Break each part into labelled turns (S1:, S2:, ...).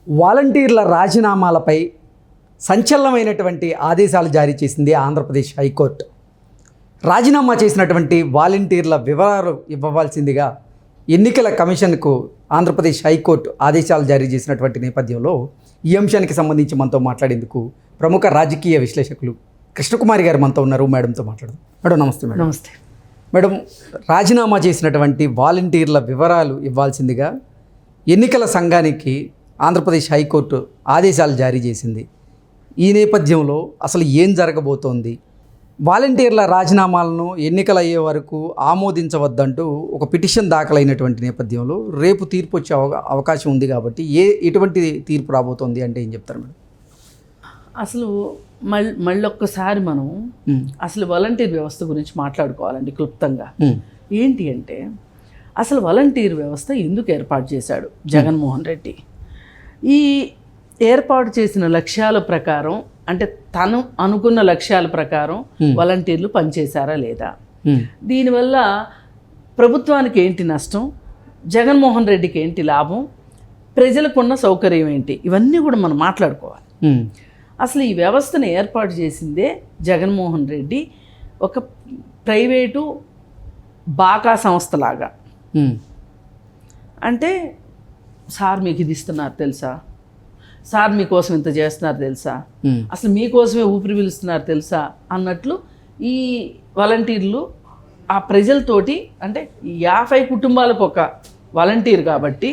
S1: వాలంటీర్ల రాజీనామాలపై సంచలనమైనటువంటి ఆదేశాలు జారీ చేసింది ఆంధ్రప్రదేశ్ హైకోర్టు. రాజీనామా చేసినటువంటి వాలంటీర్ల వివరాలు ఇవ్వవలసిందిగా ఎన్నికల కమిషన్కు ఆంధ్రప్రదేశ్ హైకోర్టు ఆదేశాలు జారీ చేసినటువంటి నేపథ్యంలో ఈ అంశానికి సంబంధించి మనతో మాట్లాడేందుకు ప్రముఖ రాజకీయ విశ్లేషకులు కృష్ణకుమారి గారు మనతో ఉన్నారు. మేడంతో మాట్లాడదాం. మేడం నమస్తే. మేడం
S2: నమస్తే.
S1: మేడం, రాజీనామా చేసినటువంటి వాలంటీర్ల వివరాలు ఇవ్వాల్సిందిగా ఎన్నికల సంఘానికి ఆంధ్రప్రదేశ్ హైకోర్టు ఆదేశాలు జారీ చేసింది. ఈ నేపథ్యంలో అసలు ఏం జరగబోతోంది? వాలంటీర్ల రాజీనామాలను ఎన్నికలు అయ్యే వరకు ఆమోదించవద్దంటూ ఒక పిటిషన్ దాఖలైనటువంటి నేపథ్యంలో రేపు తీర్పు వచ్చే అవకాశం ఉంది కాబట్టి ఎటువంటి తీర్పు రాబోతోంది అంటే ఏం చెప్తారు మేడం?
S2: అసలు మళ్ళొక్కసారి మనం అసలు వాలంటీర్ వ్యవస్థ గురించి మాట్లాడుకోవాలండి క్లుప్తంగా. ఏంటి అంటే అసలు వాలంటీర్ వ్యవస్థ ఎందుకు ఏర్పాటు చేశాడు జగన్మోహన్ రెడ్డి? ఈ ఏర్పాటు చేసిన లక్ష్యాల ప్రకారం, అంటే తను అనుకున్న లక్ష్యాల ప్రకారం వాలంటీర్లు పనిచేశారా లేదా? దీనివల్ల ప్రభుత్వానికి ఏంటి నష్టం, జగన్మోహన్ రెడ్డికి ఏంటి లాభం, ప్రజలకున్న సౌకర్యం ఏంటి, ఇవన్నీ కూడా మనం మాట్లాడుకోవాలి. అసలు ఈ వ్యవస్థను ఏర్పాటు చేసిందే జగన్మోహన్ రెడ్డి ఒక ప్రైవేటు బాకా సంస్థలాగా. అంటే సార్ మీకు ఇది ఇస్తున్నారు తెలుసా, సార్ మీకోసం ఇంత చేస్తున్నారు తెలుసా, అసలు మీకోసమే ఊపిరి పీలుస్తున్నారు తెలుసా అన్నట్లు ఈ వాలంటీర్లు ఆ ప్రజలతోటి, అంటే 50 కుటుంబాలకు ఒక వాలంటీర్ కాబట్టి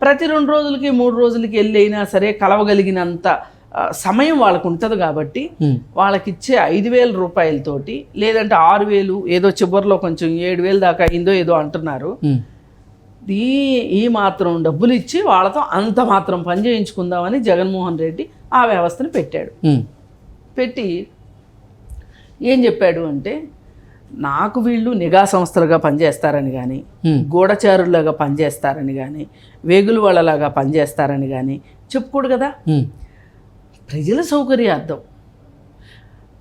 S2: ప్రతి 2 రోజులకి 3 రోజులకి వెళ్ళి అయినా సరే కలవగలిగినంత సమయం వాళ్ళకు ఉంటుంది కాబట్టి వాళ్ళకిచ్చే 5,000 రూపాయలతోటి, లేదంటే 6,000, ఏదో చివరిలో కొంచెం 7,000 దాకా అయిందో ఏదో అంటున్నారు, ఈ మాత్రం డబ్బులు ఇచ్చి వాళ్ళతో అంత మాత్రం పని చేయించుకుందామని జగన్మోహన్ రెడ్డి ఆ వ్యవస్థను పెట్టాడు. పెట్టి ఏం చెప్పాడు అంటే, నాకు వీళ్ళు నిఘా సంస్థలుగా పనిచేస్తారని కానీ, గూఢచారులాగా పనిచేస్తారని కానీ, వేగులు వాళ్ళలాగా పనిచేస్తారని కానీ చెప్పుకోడు కదా. ప్రజల సౌకర్యార్థం,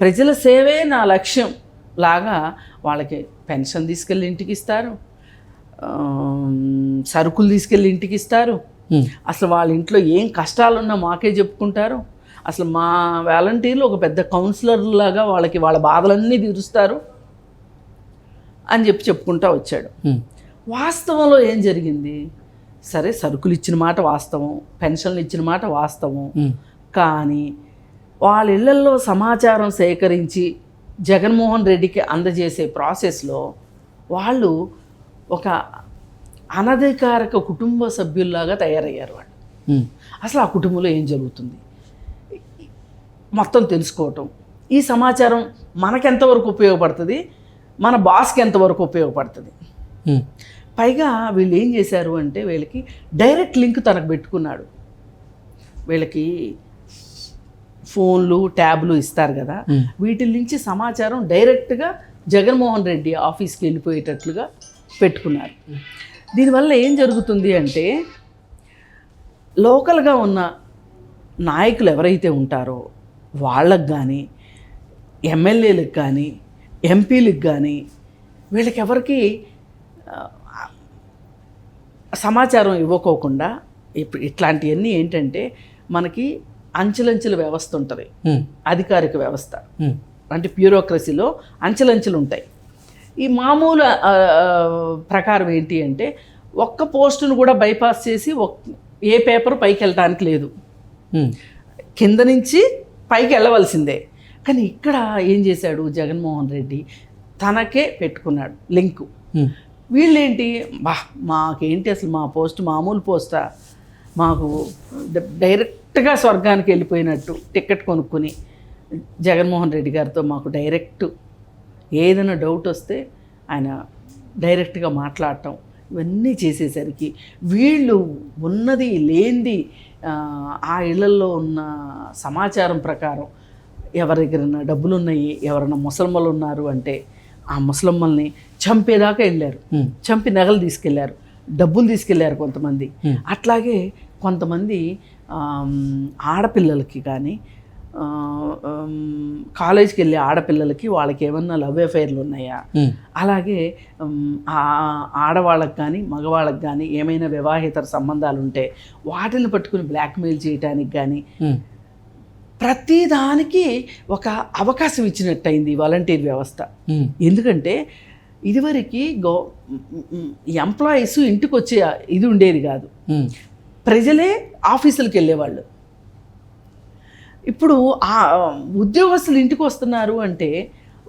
S2: ప్రజల సేవే నా లక్ష్యం లాగా వాళ్ళకి పెన్షన్ తీసుకెళ్ళి ఇంటికి ఇస్తారు, సరుకులు తీసుకెళ్ళి ఇంటికి ఇస్తారు, అసలు వాళ్ళ ఇంట్లో ఏం కష్టాలున్నా మాకే చెప్పుకుంటారు, అసలు మా వాలంటీర్లు ఒక పెద్ద కౌన్సిలర్ లాగా వాళ్ళకి వాళ్ళ బాధలన్నీ తీరుస్తారు అని చెప్పుకుంటా వచ్చాడు. వాస్తవంలో ఏం జరిగింది? సరే, సరుకులు ఇచ్చిన మాట వాస్తవం, పెన్షన్లు ఇచ్చిన మాట వాస్తవం, కానీ వాళ్ళ ఇళ్లల్లో సమాచారం సేకరించి జగన్మోహన్ రెడ్డికి అందజేసే ప్రాసెస్లో వాళ్ళు ఒక అనధికారిక కుటుంబ సభ్యుల్లాగా తయారయ్యారు. వాళ్ళు అసలు ఆ కుటుంబంలో ఏం జరుగుతుంది మొత్తం తెలుసుకోవటం, ఈ సమాచారం మనకెంతవరకు ఉపయోగపడుతుంది, మన బాస్కి ఎంతవరకు ఉపయోగపడుతుంది. పైగా వీళ్ళు ఏం చేశారు అంటే, వీళ్ళకి డైరెక్ట్ లింక్ తనకు పెట్టుకున్నాడు. వీళ్ళకి ఫోన్లు, ట్యాబ్లు ఇస్తారు కదా, వీటి నుంచి సమాచారం డైరెక్ట్గా జగన్మోహన్ రెడ్డి ఆఫీస్కి వెళ్ళిపోయేటట్లుగా పెట్టుకున్నారు. దీనివల్ల ఏం జరుగుతుంది అంటే, లోకల్గా ఉన్న నాయకులు ఎవరైతే ఉంటారో వాళ్ళకు కానీ, ఎమ్మెల్యేలకు కానీ, ఎంపీలకు కానీ, వీళ్ళకెవరికి సమాచారం ఇవ్వకోకుండా ఇట్లాంటివన్నీ ఏంటంటే, మనకి అంచెలంచెల వ్యవస్థ ఉంటుంది, అధికారిక వ్యవస్థ అంటే బ్యూరోక్రసీలో అంచెలంచెలు ఉంటాయి. ఈ మామూలు ప్రకారం ఏంటి అంటే, ఒక్క పోస్టును కూడా బైపాస్ చేసి ఏ పేపర్ పైకి వెళ్ళటానికి లేదు, కింద నుంచి పైకి వెళ్ళవలసిందే. కానీ ఇక్కడ ఏం చేశాడు జగన్మోహన్ రెడ్డి, తనకే పెట్టుకున్నాడు లింకు. వీళ్ళేంటి, మాకేంటి అసలు మా పోస్ట్ మామూలు పోస్టా, మాకు డైరెక్ట్గా స్వర్గానికి వెళ్ళిపోయినట్టు టికెట్ కొనుక్కొని జగన్మోహన్ రెడ్డి గారితో మాకు డైరెక్ట్ ఏదైనా డౌట్ వస్తే ఆయన డైరెక్ట్గా మాట్లాడటం, ఇవన్నీ చేసేసరికి వీళ్ళు ఉన్నది లేనిది ఆ ఇళ్లలో ఉన్న సమాచారం ప్రకారం ఎవరి దగ్గర డబ్బులు ఉన్నాయి, ఎవరైనా ముసలమ్మలు ఉన్నారు అంటే ఆ ముసలమ్మల్ని చంపేదాకా వెళ్ళారు, చంపి నగలు తీసుకెళ్లారు, డబ్బులు తీసుకెళ్లారు కొంతమంది. అట్లాగే కొంతమంది ఆడపిల్లలకి కానీ కాలేజ్కి వెళ్ళే ఆడపిల్లలకి వాళ్ళకి ఏమన్నా లవ్ అఫైర్లు ఉన్నాయా, అలాగే ఆడవాళ్ళకి కానీ మగవాళ్ళకి కానీ ఏమైనా వివాహేతర సంబంధాలు ఉంటే వాటిని పట్టుకుని బ్లాక్మెయిల్ చేయడానికి కానీ ప్రతిదానికి ఒక అవకాశం ఇచ్చినట్టయింది వాలంటీర్ వ్యవస్థ. ఎందుకంటే ఇదివరకు ఎంప్లాయీస్ ఇంటికి వచ్చే ఇది ఉండేది కాదు, ప్రజలే ఆఫీసులకు వెళ్ళేవాళ్ళు. ఇప్పుడు ఆ ఉద్యోగస్తులు ఇంటికి వస్తున్నారు అంటే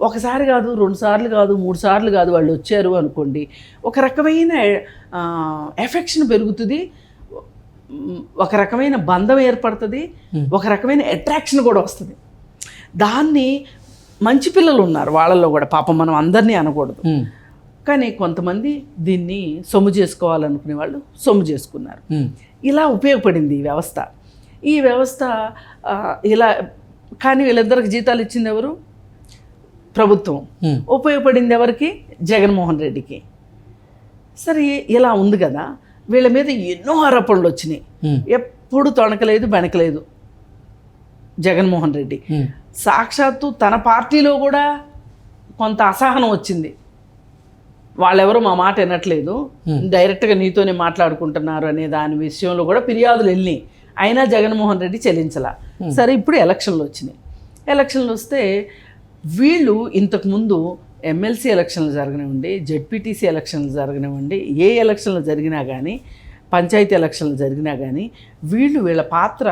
S2: ఒకసారి కాదు, 2 సార్లు కాదు, 3 సార్లు కాదు, వాళ్ళు వచ్చారు అనుకోండి, ఒక రకమైన ఎఫెక్షన్ పెరుగుతుంది, ఒక రకమైన బంధం ఏర్పడుతుంది, ఒక రకమైన అట్రాక్షన్ కూడా వస్తుంది. దాన్ని మంచి పిల్లలు ఉన్నారు వాళ్ళల్లో కూడా, పాపం మనం అందరినీ అనకూడదు, కానీ కొంతమంది దీన్ని సొమ్ము చేసుకోవాలనుకునే వాళ్ళు సొమ్ము చేసుకున్నారు. ఇలా ఉపయోగపడింది ఈ వ్యవస్థ. ఈ వ్యవస్థ ఇలా, కానీ వీళ్ళిద్దరికి జీతాలు ఇచ్చింది ఎవరు? ప్రభుత్వం. ఉపయోగపడింది ఎవరికి? జగన్మోహన్ రెడ్డికి. సరే, ఇలా ఉంది కదా, వీళ్ళ మీద ఎన్నో ఆరోపణలు వచ్చినాయి. ఎప్పుడు తొణకలేదు బెనకలేదు జగన్మోహన్ రెడ్డి. సాక్షాత్తు తన పార్టీలో కూడా కొంత అసహనం వచ్చింది. వాళ్ళెవరూ మా మాట వినట్లేదు, డైరెక్ట్గా నీతోనే మాట్లాడుకుంటున్నారు అనే దాని విషయంలో కూడా ఫిర్యాదులు వెళ్ళినాయి. అయినా జగన్మోహన్ రెడ్డి చెల్లించలా. సరే, ఇప్పుడు ఎలక్షన్లు వచ్చినాయి. ఎలక్షన్లు వస్తే వీళ్ళు ఇంతకుముందు ఎమ్మెల్సీ ఎలక్షన్లు జరగనివ్వండి, జెడ్పీటీసీ ఎలక్షన్లు జరగనివ్వండి, ఏ ఎలక్షన్లు జరిగినా కానీ, పంచాయతీ ఎలక్షన్లు జరిగినా కానీ వీళ్ళ పాత్ర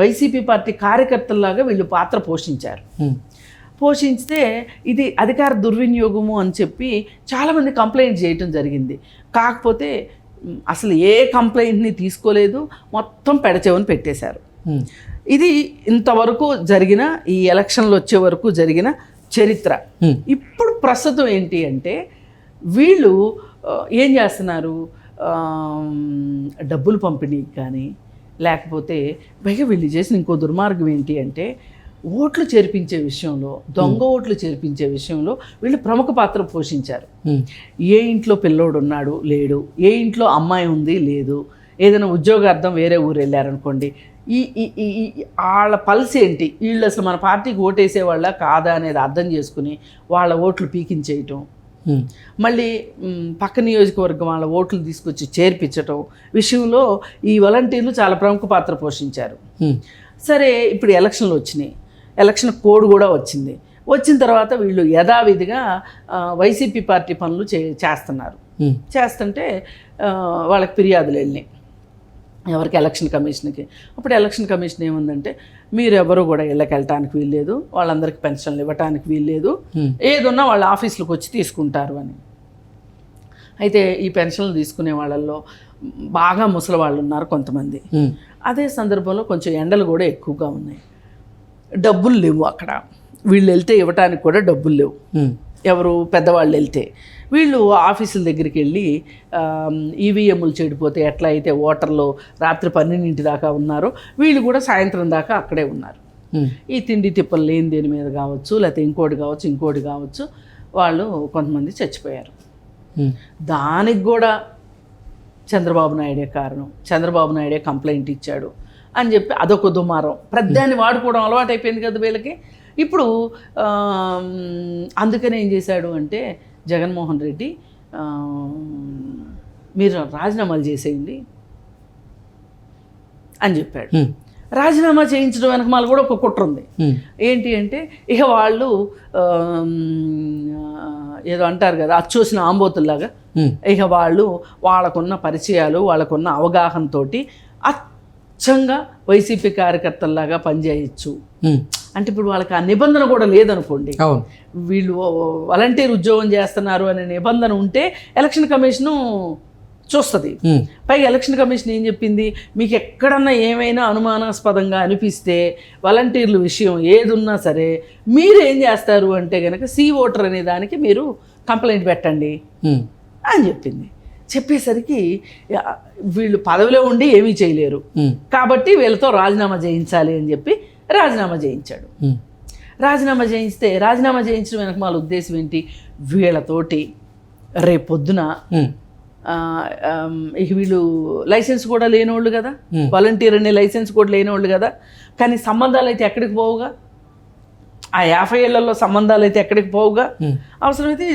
S2: వైసీపీ పార్టీ కార్యకర్తల్లాగా వీళ్ళు పాత్ర పోషించారు. పోషించితే ఇది అధికార దుర్వినియోగము అని చెప్పి చాలామంది కంప్లైంట్ చేయటం జరిగింది. కాకపోతే అసలు ఏ కంప్లైంట్ని తీసుకోలేదు, మొత్తం పెడచెవని పెట్టేశారు. ఇది ఇంతవరకు జరిగిన, ఈ ఎలక్షన్లు వచ్చే వరకు జరిగిన చరిత్ర. ఇప్పుడు ప్రస్తుతం ఏంటి అంటే వీళ్ళు ఏం చేస్తున్నారు, డబ్బులు పంపిణీకి కానీ, లేకపోతే పైగా వీళ్ళు చేసిన ఇంకో దుర్మార్గం ఏంటి అంటే ఓట్లు చేర్పించే విషయంలో, దొంగ ఓట్లు చేర్పించే విషయంలో వీళ్ళు ప్రముఖ పాత్ర పోషించారు. ఏ ఇంట్లో పిల్లోడు ఉన్నాడు లేడు, ఏ ఇంట్లో అమ్మాయి ఉంది లేదు, ఏదైనా ఉద్యోగార్థం వేరే ఊరు వెళ్ళారనుకోండి, వాళ్ళ పల్స్ ఏంటి, వీళ్ళు అసలు మన పార్టీకి ఓటేసేవాళ్ళ కాదా అనేది అర్థం చేసుకుని వాళ్ళ ఓట్లు పీకించేయటం, మళ్ళీ పక్క నియోజకవర్గం వాళ్ళ ఓట్లు తీసుకొచ్చి చేర్పించటం విషయంలో ఈ వాలంటీర్లు చాలా ప్రముఖ పాత్ర పోషించారు. సరే, ఇప్పుడు ఎలక్షన్లు వచ్చినాయి, ఎలక్షన్ కోడ్ కూడా వచ్చింది. వచ్చిన తర్వాత వీళ్ళు యథావిధిగా వైసీపీ పార్టీ పనులు చేస్తున్నారు. చేస్తుంటే వాళ్ళకి ఫిర్యాదులు వెళ్ళినాయి ఎవరికి? ఎలక్షన్ కమిషన్కి. అప్పుడు ఎలక్షన్ కమిషన్ ఏముందంటే, మీరెవరు కూడా ఇళ్ళకి వెళ్ళటానికి వీల్లేదు, వాళ్ళందరికీ పెన్షన్లు ఇవ్వటానికి వీల్లేదు, ఏదున్నా వాళ్ళ ఆఫీసులకు వచ్చి తీసుకుంటారు అని. అయితే ఈ పెన్షన్లు తీసుకునే వాళ్ళల్లో బాగా ముసలి వాళ్ళు ఉన్నారు కొంతమంది. అదే సందర్భంలో కొంచెం ఎండలు కూడా ఎక్కువగా ఉన్నాయి, డబ్బులు లేవు అక్కడ. వీళ్ళు వెళ్తే ఇవ్వటానికి కూడా డబ్బులు లేవు. ఎవరు? పెద్దవాళ్ళు వెళ్తే. వీళ్ళు ఆఫీసుల దగ్గరికి వెళ్ళి ఈవీఎంలు చెడిపోతే ఎట్లా అయితే ఓటర్లు రాత్రి 12 దాకా ఉన్నారో వీళ్ళు కూడా సాయంత్రం దాకా అక్కడే ఉన్నారు. ఈ తిండి తిప్పలు లేని దేని మీద కావచ్చు, లేకపోతే ఇంకోటి కావచ్చు, వాళ్ళు కొంతమంది చచ్చిపోయారు. దానికి కూడా చంద్రబాబు నాయుడే కారణం, చంద్రబాబు నాయుడే కంప్లైంట్ ఇచ్చాడు అని చెప్పి అదొక దుమారం. ప్రద్దాన్ని వాడుకోవడం అలవాటు అయిపోయింది కదా వీళ్ళకి. ఇప్పుడు అందుకనే ఏం చేశాడు అంటే జగన్మోహన్ రెడ్డి, మీరు రాజీనామాలు చేసేయండి అని చెప్పాడు. రాజీనామా చేయించడం వెనకమాల కూడా ఒక కుట్ర ఉంది. ఏంటి అంటే, ఇక వాళ్ళు ఏదో అంటారు కదా, అచ్చోసిన ఆంబోతుల్లాగా, ఇక వాళ్ళు వాళ్ళకున్న పరిచయాలు, వాళ్ళకున్న అవగాహనతో అచ్చంగా వైసీపీ కార్యకర్తల్లాగా పనిచేయచ్చు. అంటే ఇప్పుడు వాళ్ళకి ఆ నిబంధన కూడా లేదనుకోండి, వీళ్ళు వాలంటీర్ ఉద్యోగం చేస్తున్నారు అనే నిబంధన ఉంటే ఎలక్షన్ కమిషను చూస్తుంది. పైగా ఎలక్షన్ కమిషన్ ఏం చెప్పింది, మీకు ఎక్కడన్నా ఏమైనా అనుమానాస్పదంగా అనిపిస్తే వాలంటీర్ల విషయం ఏదున్నా సరే మీరు ఏం చేస్తారు అంటే కనుక సి ఓటర్ అనే దానికి మీరు కంప్లైంట్ పెట్టండి అని చెప్పింది. చెప్పేసరికి వీళ్ళు పదవిలో ఉండి ఏమీ చేయలేరు కాబట్టి వీళ్ళతో రాజీనామా చేయించాలి అని చెప్పి రాజీనామా చేయించాడు. రాజీనామా చేయించడం వెనక వాళ్ళ ఉద్దేశం ఏంటి, వీళ్ళతోటి రేపొద్దున ఇక వీళ్ళు లైసెన్స్ కూడా లేనివాళ్ళు కదా, వాలంటీర్ అనే లైసెన్స్ కూడా లేనివాళ్ళు కదా, కానీ సంబంధాలు అయితే ఎక్కడికి పోవుగా, ఆ 50 ఏళ్లలో సంబంధాలు అయితే ఎక్కడికి పోవుగా. అవసరమైతే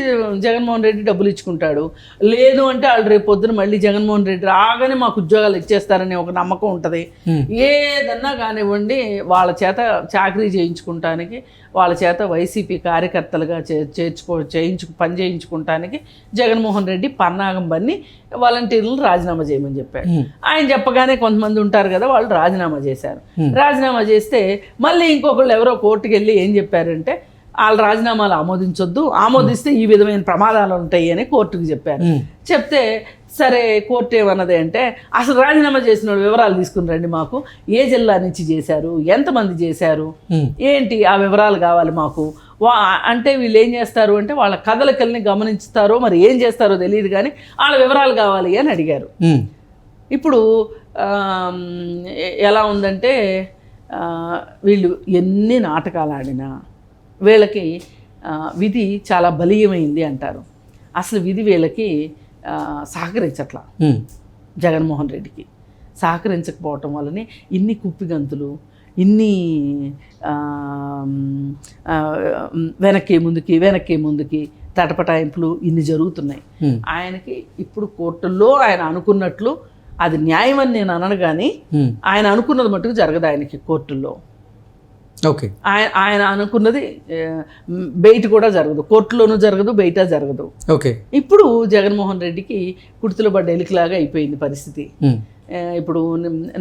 S2: జగన్మోహన్ రెడ్డి డబ్బులు ఇచ్చుకుంటాడు, లేదు అంటే వాళ్ళు రేపు పొద్దున మళ్ళీ జగన్మోహన్ రెడ్డి రాగానే మాకు ఉద్యోగాలు ఇచ్చేస్తారని ఒక నమ్మకం ఉంటుంది. ఏదన్నా కానివ్వండి వాళ్ళ చేత చాకరీ చేయించుకుంటానికి, వాళ్ళ చేత వైసీపీ కార్యకర్తలుగా పని చేయించుకుంటానికి జగన్మోహన్ రెడ్డి పన్నాగం బన్ని వాలంటీర్లను రాజీనామా చేయమని చెప్పాడు. ఆయన చెప్పగానే కొంతమంది ఉంటారు కదా, వాళ్ళు రాజీనామా చేశారు. రాజీనామా చేస్తే మళ్ళీ ఇంకొకళ్ళు ఎవరో కోర్టుకు వెళ్ళి ఏం చెప్పారంటే వాళ్ళ రాజీనామాలు ఆమోదించొద్దు, ఆమోదిస్తే ఈ విధమైన ప్రమాదాలు ఉంటాయి అని కోర్టుకు చెప్పారు. చెప్తే సరే కోర్టు ఏమన్నది అంటే అసలు రాజీనామా చేసిన వాళ్ళు వివరాలు తీసుకుని రండి, మాకు ఏ జిల్లా నుంచి చేశారు, ఎంతమంది చేశారు, ఏంటి ఆ వివరాలు కావాలి మాకు. అంటే వీళ్ళు ఏం చేస్తారు అంటే వాళ్ళ కదలికల్ని గమనిస్తారో మరి ఏం చేస్తారో తెలియదు కానీ వాళ్ళ వివరాలు కావాలి అని అడిగారు. ఇప్పుడు ఎలా ఉందంటే వీళ్ళు ఎన్ని నాటకాలు ఆడినా వీళ్ళకి విధి చాలా బలీయమైంది అంటారు. అసలు విధి వీళ్ళకి సహకరించట్లా, జగన్మోహన్ రెడ్డికి సహకరించకపోవటం వల్లనే ఇన్ని కుప్పిగంతులు, ఇన్ని వెనక్కి ముందుకి తటపటాయింపులు ఇన్ని జరుగుతున్నాయి. ఆయనకి ఇప్పుడు కోర్టుల్లో ఆయన అనుకున్నట్లు అది న్యాయం అని నేను అనను కానీ ఆయన అనుకున్నది మట్టుకు జరగదు ఆయనకి కోర్టుల్లో.
S1: ఓకే,
S2: ఆయన అనుకున్నది బయట కూడా జరగదు, కోర్టులోనూ జరగదు, బయట జరగదు.
S1: ఓకే,
S2: ఇప్పుడు జగన్మోహన్ రెడ్డికి కుర్తులో పడ్డ ఎలికలాగా అయిపోయింది పరిస్థితి. ఇప్పుడు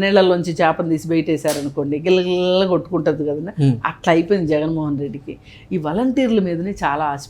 S2: నీళ్ళల్లోంచి చేపను తీసి బయటేశారనుకోండి గిల్లగిల్ల కొట్టుకుంటుంది కదా, అట్లా అయిపోయింది జగన్మోహన్ రెడ్డికి. ఈ వాలంటీర్ల మీదనే చాలా ఆశ